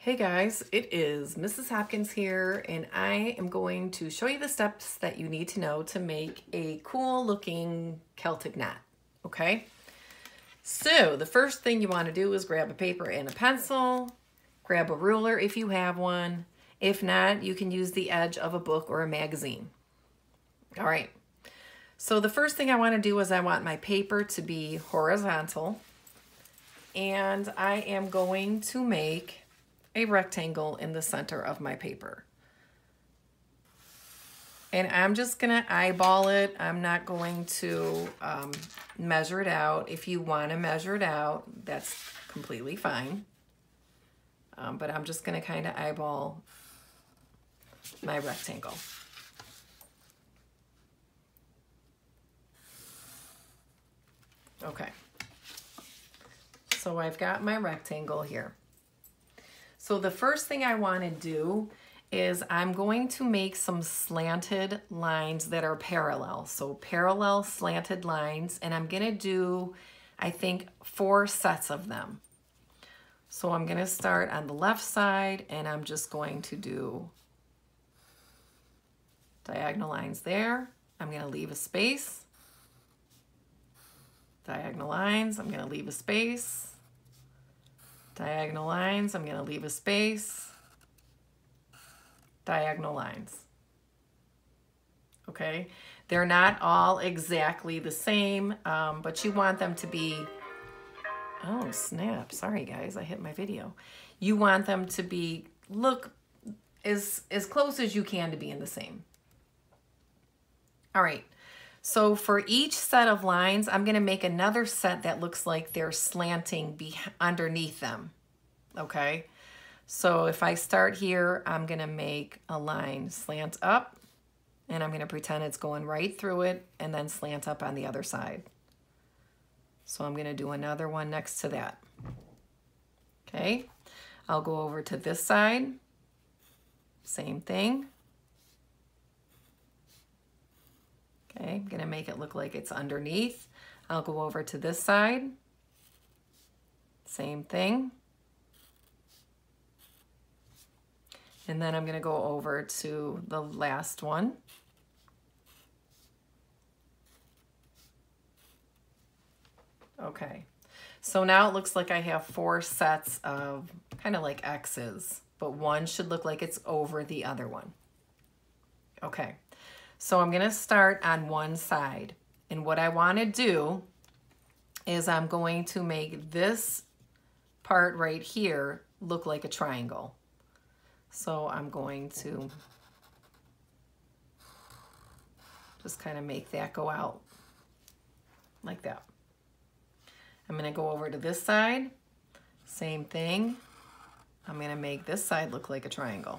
Hey guys, it is Mrs. Hopkins here, and I am going to show you the steps that you need to know to make a cool looking Celtic knot, okay? So the first thing you want to do is grab a paper and a pencil, grab a ruler if you have one. If not, you can use the edge of a book or a magazine. All right, so the first thing I want to do is I want my paper to be horizontal, and I am going to make a rectangle in the center of my paper. And I'm just gonna eyeball it. I'm not going to measure it out. If you wanna measure it out, that's completely fine. But I'm just gonna kinda eyeball my rectangle. Okay, so I've got my rectangle here. So the first thing I want to do is I'm going to make some slanted lines that are parallel. So parallel slanted lines, and I'm going to do, I think, 4 sets of them. So I'm going to start on the left side, and I'm just going to do diagonal lines there. I'm going to leave a space. Diagonal lines, I'm going to leave a space. Diagonal lines, I'm going to leave a space. Diagonal lines. Okay, they're not all exactly the same, but you want them to be, oh snap, sorry guys, I hit my video. You want them to be, look as close as you can to being the same. All right, so for each set of lines, I'm gonna make another set that looks like they're slanting underneath them, okay? So if I start here, I'm gonna make a line slant up, and I'm gonna pretend it's going right through it, and then slant up on the other side. So I'm gonna do another one next to that. Okay, I'll go over to this side, same thing. Okay, I'm gonna make it look like it's underneath. I'll go over to this side, same thing. And then I'm gonna go over to the last one. Okay, so now it looks like I have 4 sets of kind of like X's, but one should look like it's over the other one. Okay. So I'm gonna start on one side, and what I wanna do is I'm going to make this part right here look like a triangle. So I'm going to just kind of make that go out like that. I'm gonna go over to this side, same thing. I'm gonna make this side look like a triangle.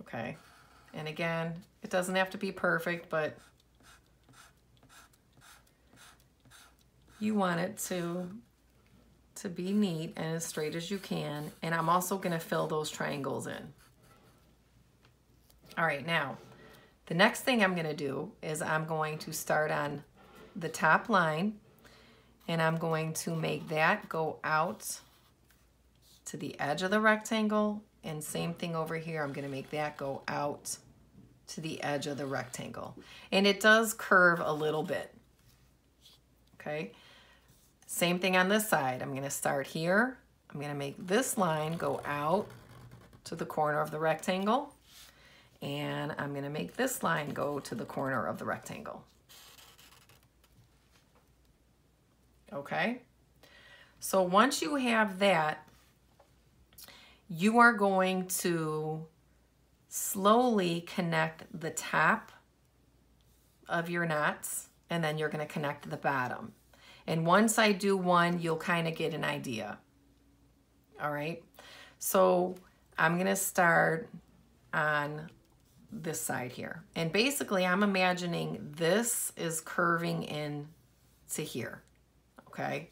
Okay. And again, it doesn't have to be perfect, but you want it to be neat and as straight as you can. And I'm also gonna fill those triangles in. All right, now, the next thing I'm gonna do is I'm going to start on the top line, and I'm going to make that go out to the edge of the rectangle, and same thing over here, I'm gonna make that go out to the edge of the rectangle. And it does curve a little bit, okay? Same thing on this side. I'm gonna start here. I'm gonna make this line go out to the corner of the rectangle, and I'm gonna make this line go to the corner of the rectangle. Okay? So once you have that, you are going to slowly connect the top of your knots, and then you're going to connect the bottom. And once I do one, you'll kind of get an idea. All right, so I'm going to start on this side here, and basically I'm imagining this is curving in to here. Okay,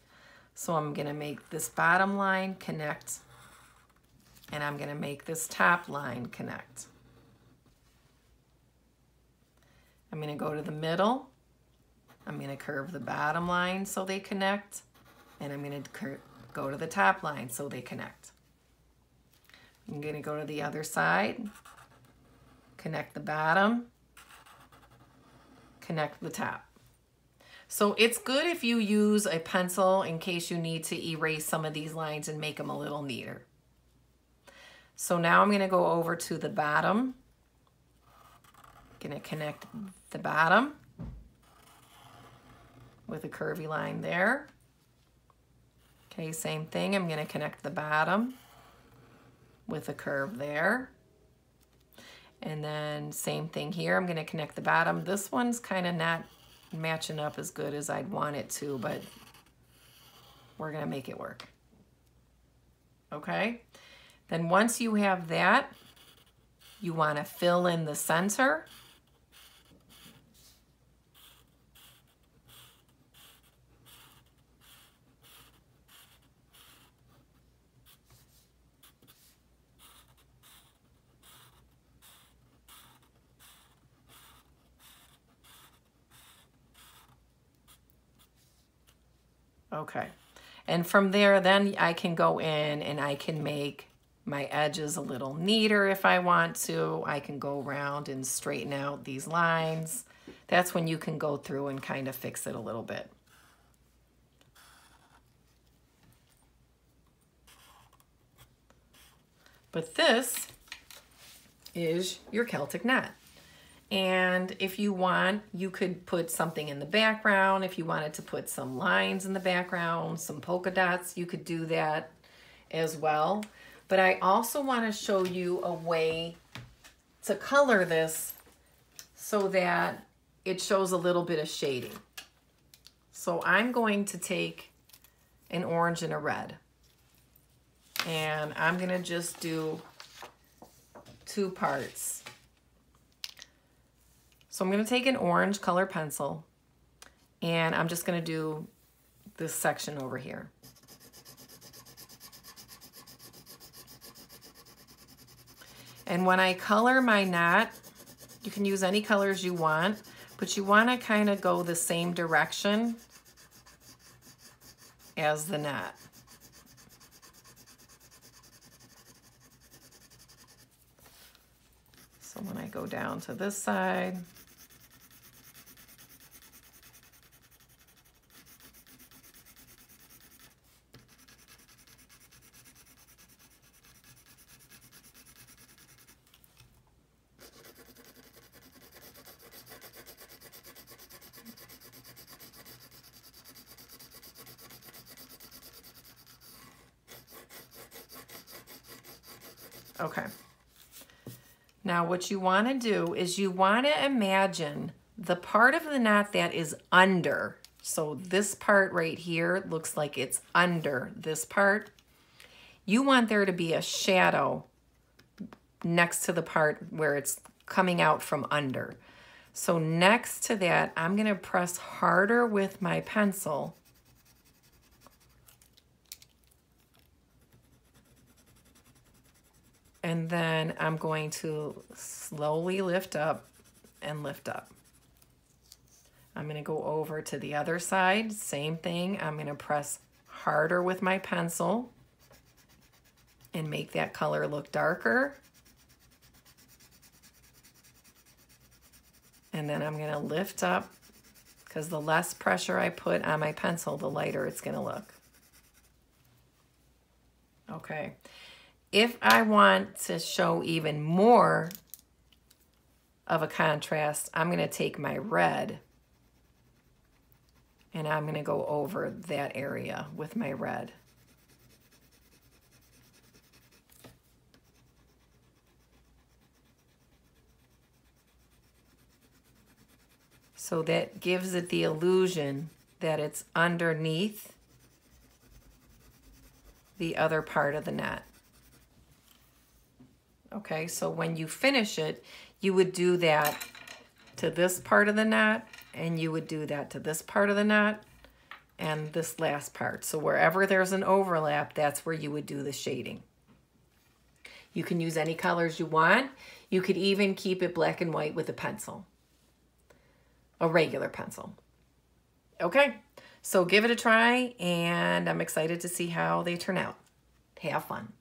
so I'm going to make this bottom line connect, and I'm going to make this top line connect. I'm going to go to the middle. I'm going to curve the bottom line so they connect, and I'm going to go to the top line so they connect. I'm going to go to the other side, connect the bottom, connect the top. So it's good if you use a pencil in case you need to erase some of these lines and make them a little neater. So now I'm going to go over to the bottom. Going to connect the bottom with a curvy line there. Okay, same thing. I'm going to connect the bottom with a curve there. And then same thing here. I'm going to connect the bottom. This one's kind of not matching up as good as I'd want it to, but we're going to make it work. Okay? Then once you have that, you want to fill in the center. Okay, and from there, then I can go in and I can make my edges a little neater if I want to. I can go around and straighten out these lines. That's when you can go through and kind of fix it a little bit. But this is your Celtic knot. And if you want, you could put something in the background. If you wanted to put some lines in the background, some polka dots, you could do that as well. But I also want to show you a way to color this so that it shows a little bit of shading. So I'm going to take an orange and a red. And I'm going to just do 2 parts. So I'm going to take an orange color pencil and I'm just going to do this section over here. And when I color my knot, you can use any colors you want, but you want to kind of go the same direction as the knot. So when I go down to this side, okay. Now what you want to do is you want to imagine the part of the knot that is under. So this part right here looks like it's under this part. You want there to be a shadow next to the part where it's coming out from under. So next to that, I'm going to press harder with my pencil. And then I'm going to slowly lift up and lift up. I'm going to go over to the other side, same thing. I'm going to press harder with my pencil and make that color look darker. And then I'm going to lift up because the less pressure I put on my pencil, the lighter it's going to look. Okay. If I want to show even more of a contrast, I'm going to take my red and I'm going to go over that area with my red. So that gives it the illusion that it's underneath the other part of the knot. Okay, so when you finish it, you would do that to this part of the knot, and you would do that to this part of the knot, and this last part. So wherever there's an overlap, that's where you would do the shading. You can use any colors you want. You could even keep it black and white with a pencil, a regular pencil. Okay, so give it a try, and I'm excited to see how they turn out. Have fun.